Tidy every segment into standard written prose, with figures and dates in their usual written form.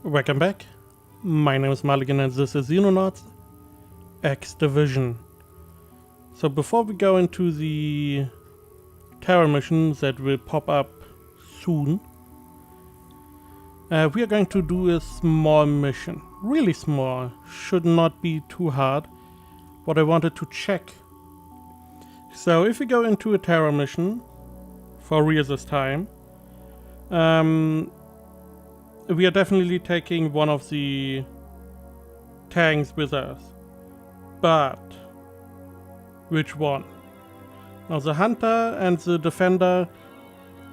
Welcome back. My name is Mulligan and this is Xenonauts X-Division. So before we go into the terror missions that will pop up soon, we are going to do a small mission. Really small. Should not be too hard. What I wanted to check. So if we go into a terror mission, for real this time, we are definitely taking one of the tanks with us. But which one? Now the hunter and the defender,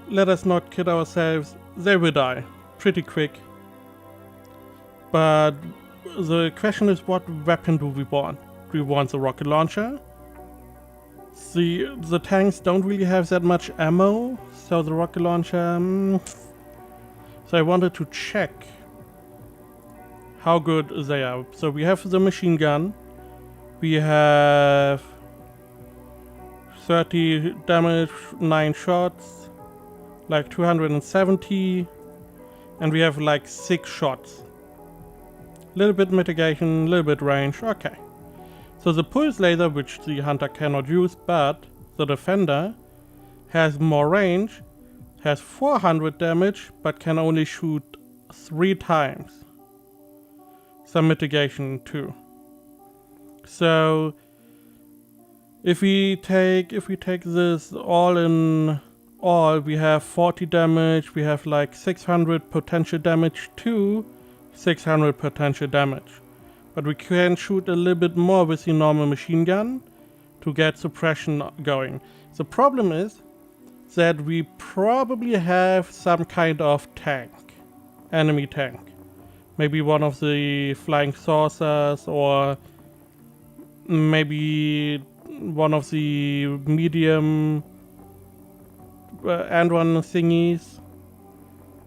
let us not kid ourselves, they will die pretty quick. But the question is, what weapon do we want? Do we want the rocket launcher? The tanks don't really have that much ammo, so the rocket launcher... So I wanted to check how good they are. So we have the machine gun. We have 30 damage, 9 shots, like 270, and we have like 6 shots. Little bit mitigation, little bit range, okay. So the pulse laser, which the hunter cannot use, but the defender has more range, has 400 damage, but can only shoot 3 times. Some mitigation too. So if we take this all in all, we have 40 damage, we have like 600 potential damage to 600 potential damage. But we can shoot a little bit more with the normal machine gun to get suppression going. The problem is that we probably have some kind of tank, enemy tank. Maybe one of the flying saucers, or maybe one of the medium and one thingies.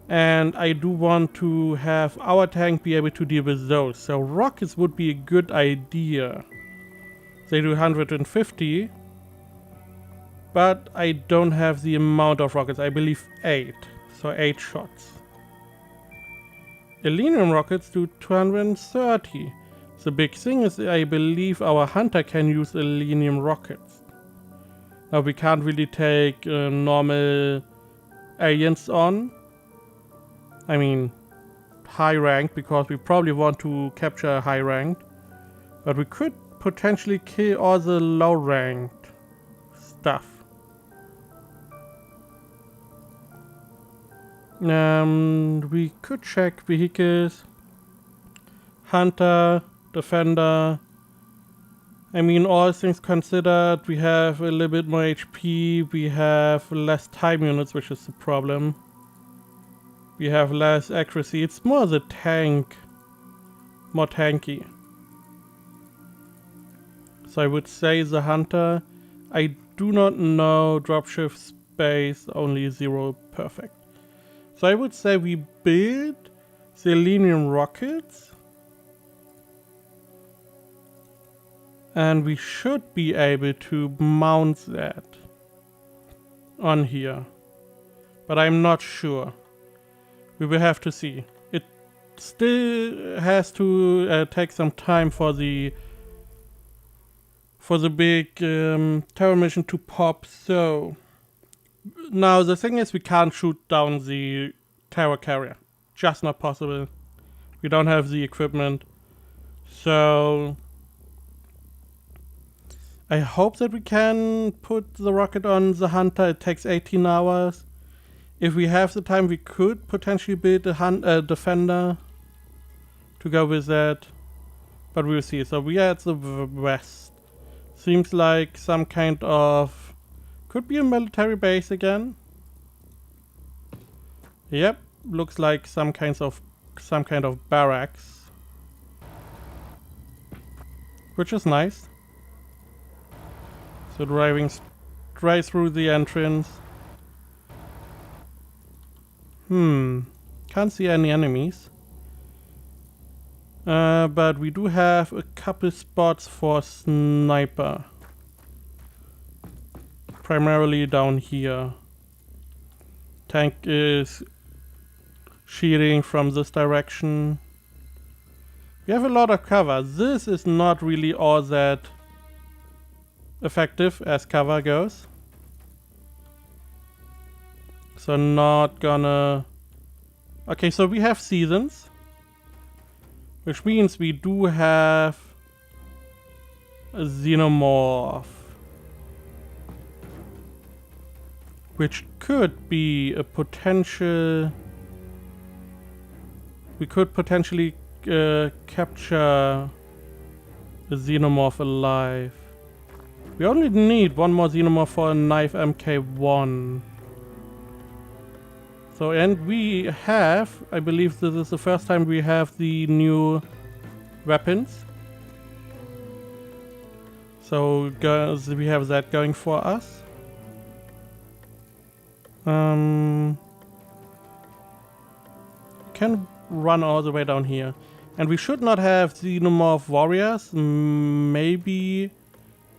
And I do want to have our tank be able to deal with those. So rockets would be a good idea. They do 150. But I don't have the amount of rockets. I believe 8. So 8 shots. Selenium rockets do 230. The big thing is I believe our hunter can use selenium rockets. Now we can't really take normal aliens on. I mean high rank, because we probably want to capture high ranked. But we could potentially kill all the low ranked stuff. We could check vehicles, hunter, defender. I mean, all things considered, we have a little bit more HP, we have less time units, which is the problem. We have less accuracy. It's more the tank, more tanky. So I would say the hunter. I do not know dropshift space, only 0 perfect. So I would say we build selenium rockets, and we should be able to mount that on here, but I'm not sure. We will have to see. It still has to take some time for the big terror mission to pop. So now the thing is, we can't shoot down the terror carrier. Just not possible. We don't have the equipment. So I hope that we can put the rocket on the hunter. It takes 18 hours. If we have the time, we could potentially build a defender to go with that. But we'll see. So we are at the west. Seems like some kind of... Could be a military base again. Yep, looks like some kind of barracks, which is nice. So driving straight through the entrance. Can't see any enemies. But we do have a couple spots for sniper. Primarily down here. Tank is shooting from this direction. We have a lot of cover. This is not really all that effective as cover goes. So not gonna... Okay, so we have seasons. Which means we do have a xenomorph. Which could be a potential... We could potentially capture a xenomorph alive. We only need one more xenomorph for a knife MK1. So, and we have, I believe this is the first time we have the new weapons. So we have that going for us. Can run all the way down here. And we should not have xenomorph warriors, maybe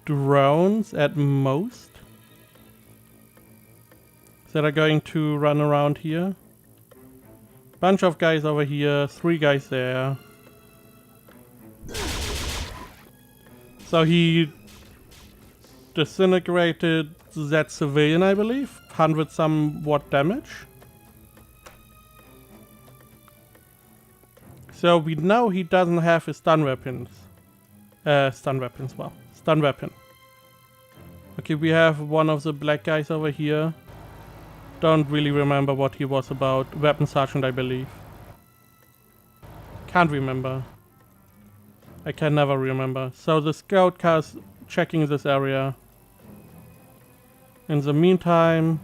drones at most, that are going to run around here. Bunch of guys over here, 3 guys there. So he disintegrated that civilian, I believe. 100 somewhat damage. So we know he doesn't have his stun weapons. Stun weapon. Okay, we have one of the black guys over here. Don't really remember what he was about. Weapon sergeant, I believe. Can't remember. I can never remember. So the scout car's checking this area. In the meantime,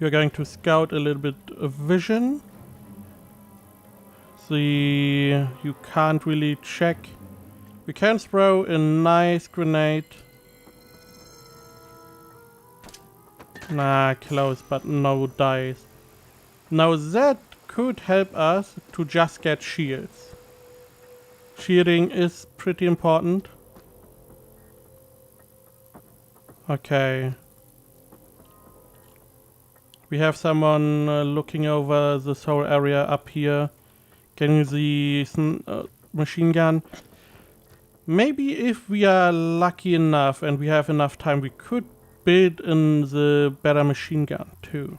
you're going to scout a little bit of vision. See, you can't really check. We can throw a nice grenade. Nah, close, but no dice. Now that could help us to just get shields. Shielding is pretty important. Okay. We have someone looking over this whole area up here. Getting the machine gun. Maybe if we are lucky enough and we have enough time, we could build in the better machine gun too.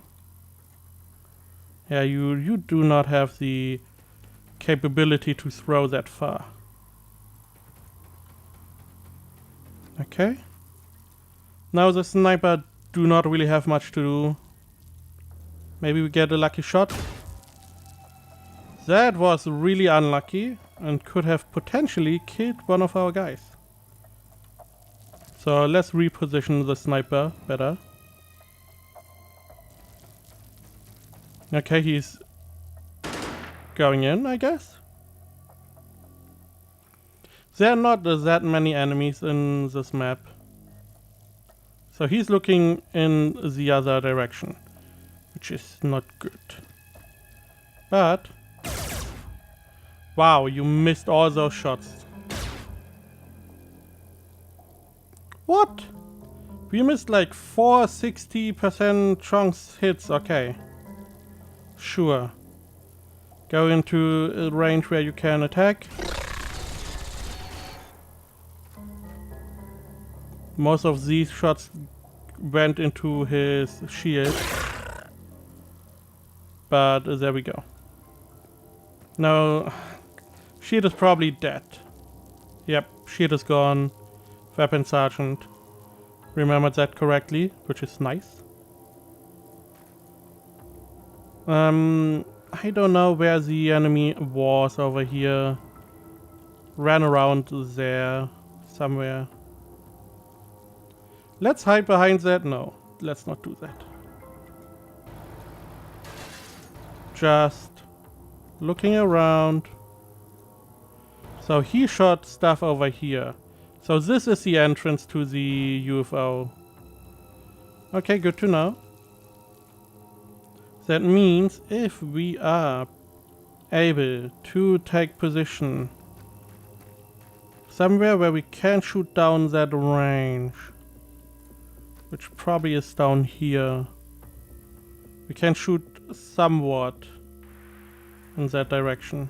Yeah, you do not have the capability to throw that far. Okay. Now the sniper do not really have much to do. Maybe we get a lucky shot. That was really unlucky and could have potentially killed one of our guys. So let's reposition the sniper better. Okay, he's going in, I guess. There are not that many enemies in this map. So he's looking in the other direction, which is not good. But wow, you missed all those shots. What? We missed like 60% chance hits, okay. Sure. Go into a range where you can attack. Most of these shots went into his shield. But there we go. No, shield is probably dead. Yep, shield is gone. Weapon sergeant. Remembered that correctly, which is nice. I don't know where the enemy was over here. Ran around there somewhere. Let's hide behind that. No, let's not do that. Just looking around. So he shot stuff over here. So this is the entrance to the UFO. Okay, good to know. That means if we are able to take position somewhere where we can shoot down that range, which probably is down here, we can shoot somewhat in that direction.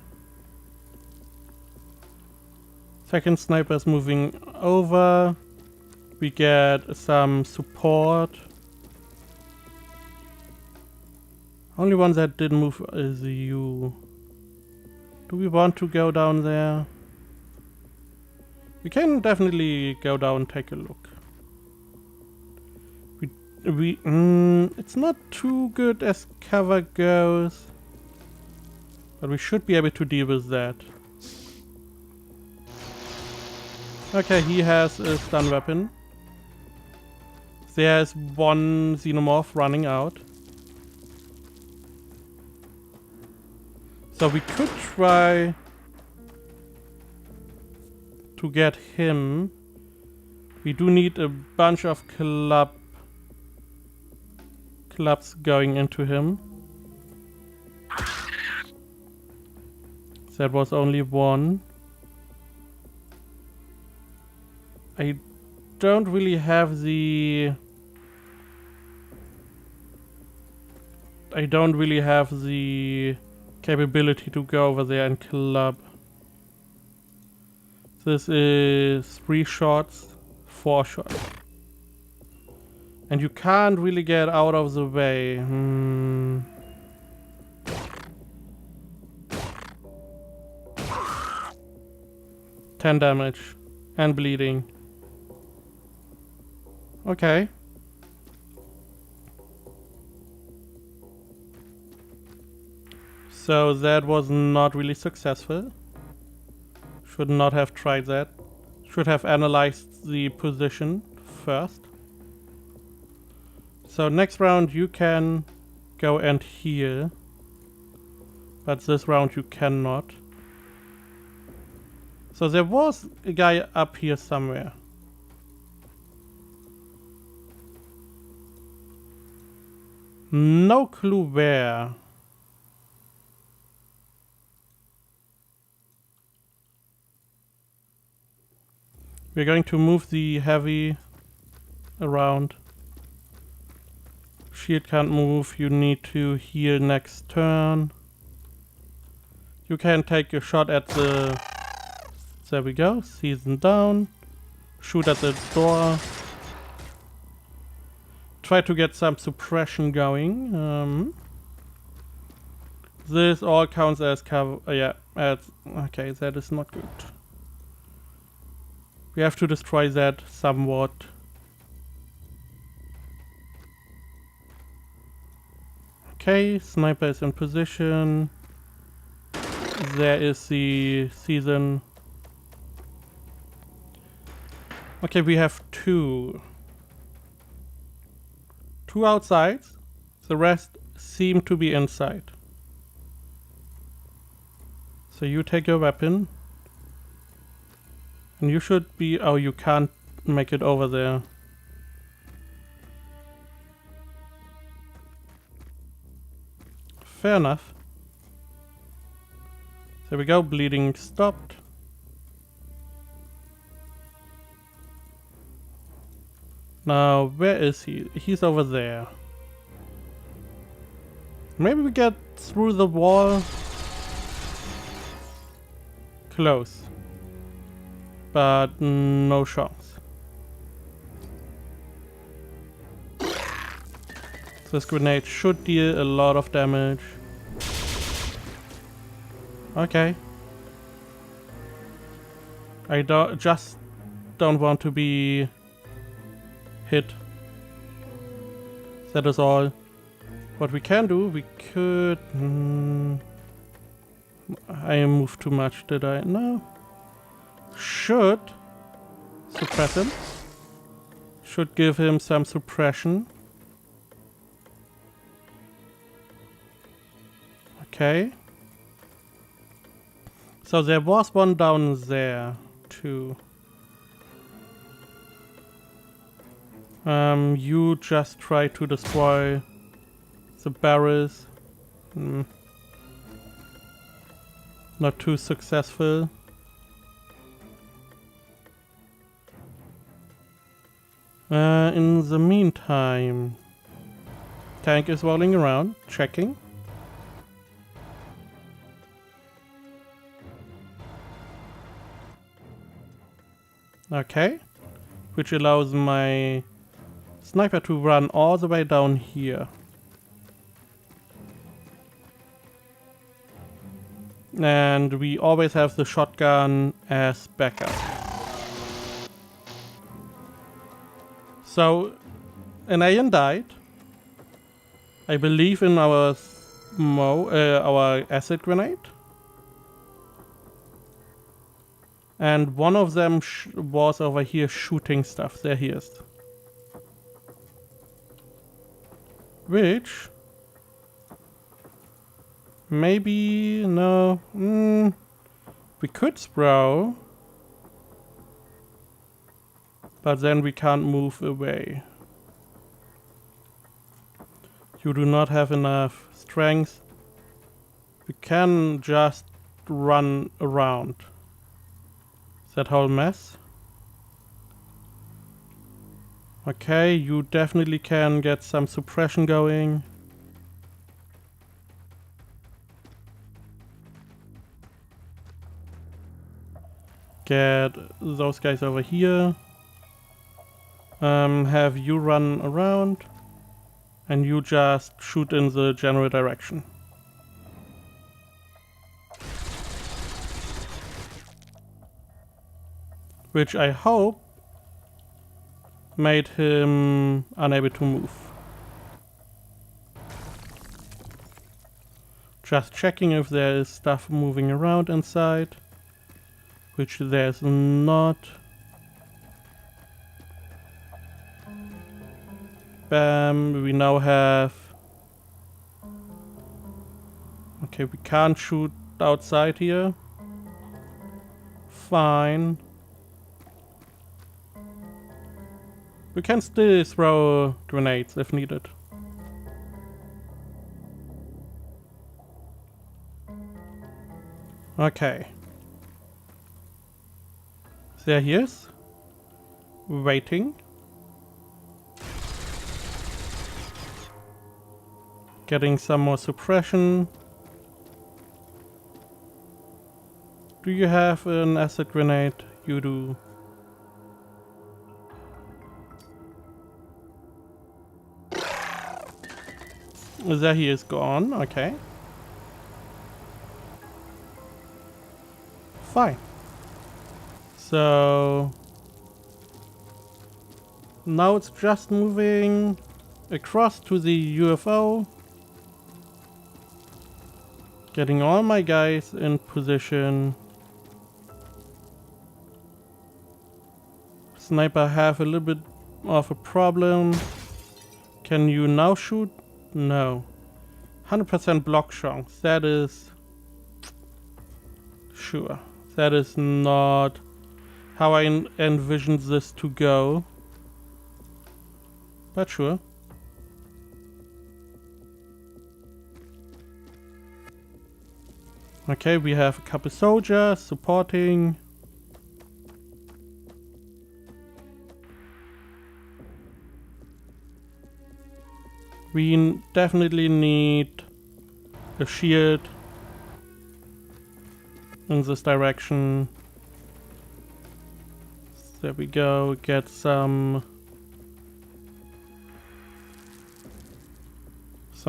Second sniper is moving over. We get some support. Only one that didn't move is you. Do we want to go down there? We can definitely go down and take a look. It's not too good as cover goes, but we should be able to deal with that. Okay, he has a stun weapon. There's one xenomorph running out. So we could try to get him. We do need a bunch of clubs going into him. That was only one. I don't really have the capability to go over there and club. This is 3 shots, 4 shots. And you can't really get out of the way. 10 damage and bleeding. Okay. So that was not really successful. Should not have tried that. Should have analyzed the position first. So next round you can go and heal. But this round you cannot. So there was a guy up here somewhere. No clue where. We're going to move the heavy around. Shield can't move, you need to heal next turn. You can take a shot at the... There we go, season down. Shoot at the door. Try to get some suppression going. This all counts as cover... okay, that is not good. We have to destroy that somewhat. Okay, sniper is in position. There is the season. Okay, we have two outside. The rest seem to be inside. So you take your weapon. And you should be... Oh, you can't make it over there. Fair enough. There we go, bleeding stopped. Now, where is he? He's over there. Maybe we get through the wall. Close. But no chance. This grenade should deal a lot of damage. Okay. I just don't want to be hit. That is all. What we can do, we could... I moved too much, did I? No. Should suppress him. Should give him some suppression. Okay. So there was one down there too. You just try to destroy the barrels. Not too successful. In the meantime, tank is rolling around, checking. Okay. Which allows my sniper to run all the way down here. And we always have the shotgun as backup. So, an alien died. I believe in our our acid grenade. And one of them was over here shooting stuff. There he is. Which... maybe... no... we could throw. But then we can't move away. You do not have enough strength. We can just run around that whole mess. Okay, you definitely can get some suppression going. Get those guys over here. Have you run around. And you just shoot in the general direction. Which I hope made him unable to move. Just checking if there is stuff moving around inside. Which there's not. Bam, we now have... okay, we can't shoot outside here. Fine. We can still throw grenades if needed. Okay. There he is. Waiting. Getting some more suppression. Do you have an acid grenade? You do. There he is gone, okay. Fine. So... now it's just moving across to the UFO. Getting all my guys in position. Sniper have a little bit of a problem. Can you now shoot? No. 100% block chance. That is... sure. That is not how I envisioned this to go. But sure. Okay, we have a couple soldiers supporting. We definitely need a shield in this direction. There we go, get some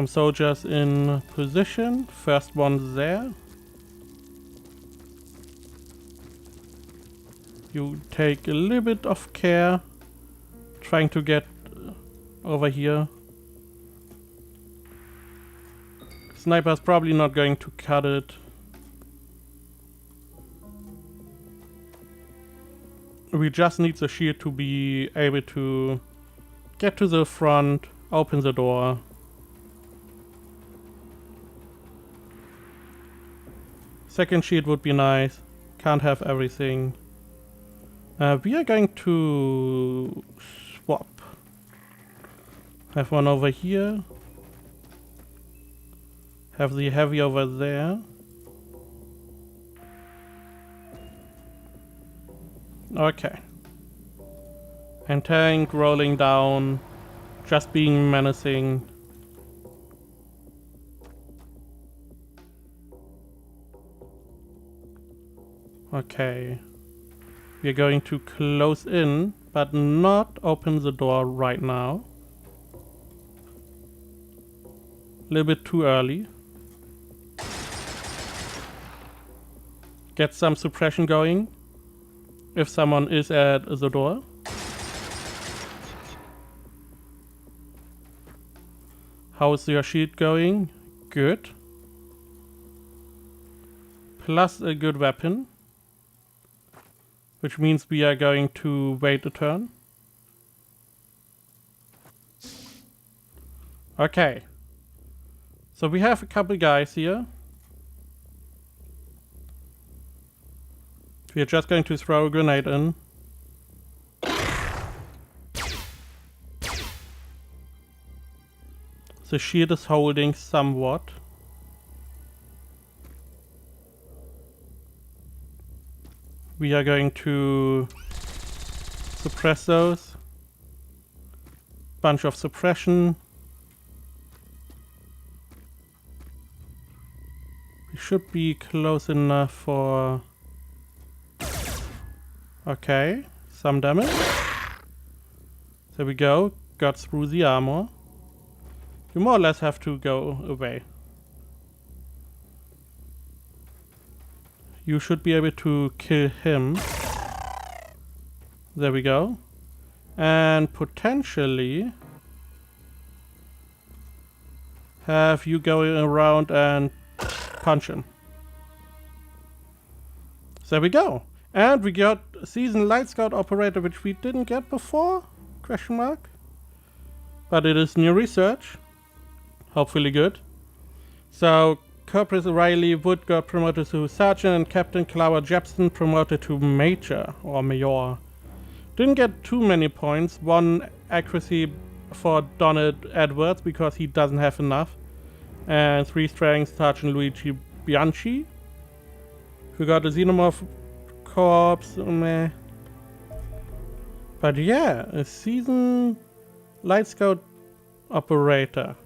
soldiers in position. First one there. You take a little bit of care trying to get over here. Sniper's probably not going to cut it. We just need the shield to be able to get to the front, open the door. Second shield would be nice. Can't have everything. We are going to swap. Have one over here. Have the heavy over there. Okay. And tank rolling down. Just being menacing. Okay. We're going to close in, but not open the door right now. A little bit too early. Get some suppression going if someone is at the door. How's your shield going? Good. Plus a good weapon. Which means we are going to wait a turn. Okay. So we have a couple guys here. We are just going to throw a grenade in. The shield is holding somewhat. We are going to suppress those. Bunch of suppression. We should be close enough for... Okay, some damage. There we go. Got through the armor. You more or less have to go away. You should be able to kill him. There we go. And potentially have you going around and punch him. There we go. And we got Seasoned Light Scout Operator, which we didn't get before? Question mark. But it is new research. Hopefully good. So, Corporal Riley Wood got promoted to Sergeant and Captain Clower Jepson promoted to Major or Mayor. Didn't get too many points. 1 accuracy for Donald Edwards because he doesn't have enough. And 3 strength Sergeant Luigi Bianchi. We got a Xenomorph Corps. Meh. But yeah, a Seasoned Light Scout Operator.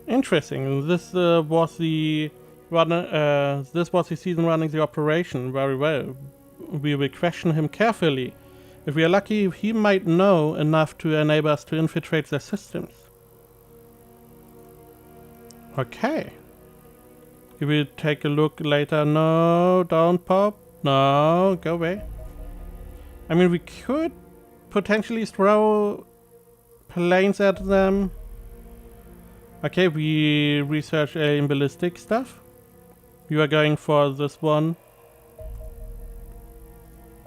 Interesting. This was the season running the operation very well. We will question him carefully. If we are lucky, he might know enough to enable us to infiltrate their systems. Okay. We will take a look later. No, don't pop. No, go away. I mean, we could potentially throw planes at them. Okay, we research alien ballistic stuff. We are going for this one.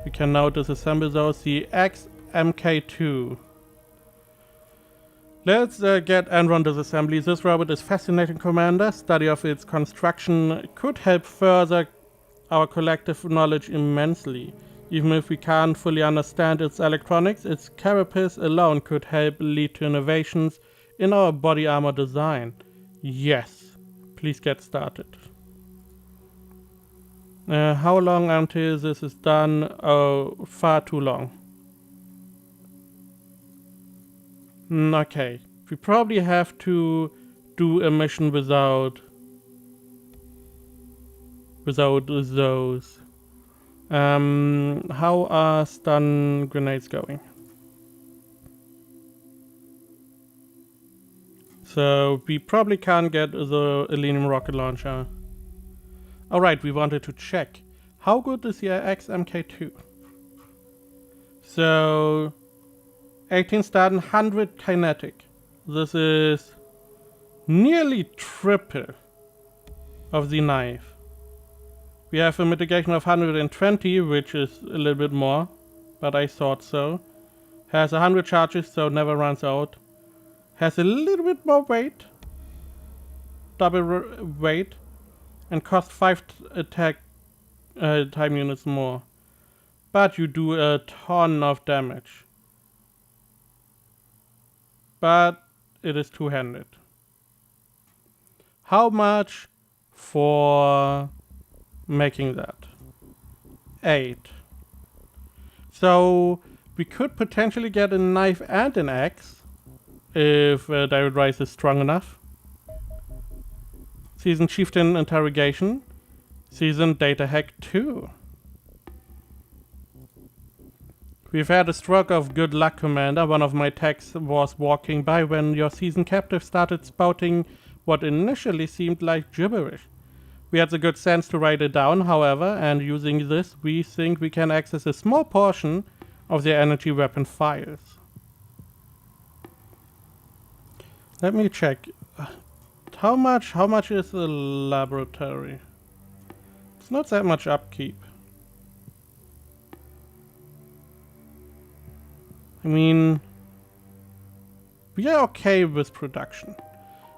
We can now disassemble those. The MK2. Let's get Enron disassembly. This robot is fascinating, Commander. Study of its construction could help further our collective knowledge immensely. Even if we can't fully understand its electronics, its carapace alone could help lead to innovations in our body armor design. Yes, please get started. How long until this is done? Oh, far too long. Okay, we probably have to do a mission without those. How are stun grenades going? So we probably can't get the Elenium rocket launcher. Alright, we wanted to check. How good is the MK2? So 18 stun, 100 kinetic. This is nearly triple of the knife. We have a mitigation of 120, which is a little bit more, but I thought so. Has 100 charges, so never runs out. Has a little bit more weight, double weight, and costs 5 attack time units more. But you do a ton of damage. But it is two-handed. How much for making that? 8. So we could potentially get a knife and an axe if David Rice is strong enough. Seasoned Chieftain Interrogation. Seasoned Data Hack 2. We've had a stroke of good luck, Commander. One of my techs was walking by when your seasoned captive started spouting what initially seemed like gibberish. We had the good sense to write it down, however, and using this, we think we can access a small portion of their energy weapon files. Let me check. How much is the laboratory? It's not that much upkeep. I mean, we are okay with production.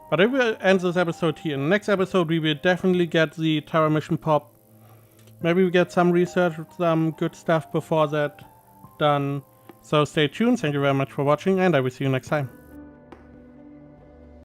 But I will end this episode here. In the next episode we will definitely get the Terra mission pop. Maybe we get some research, some good stuff before that done. So stay tuned, thank you very much for watching, and I will see you next time.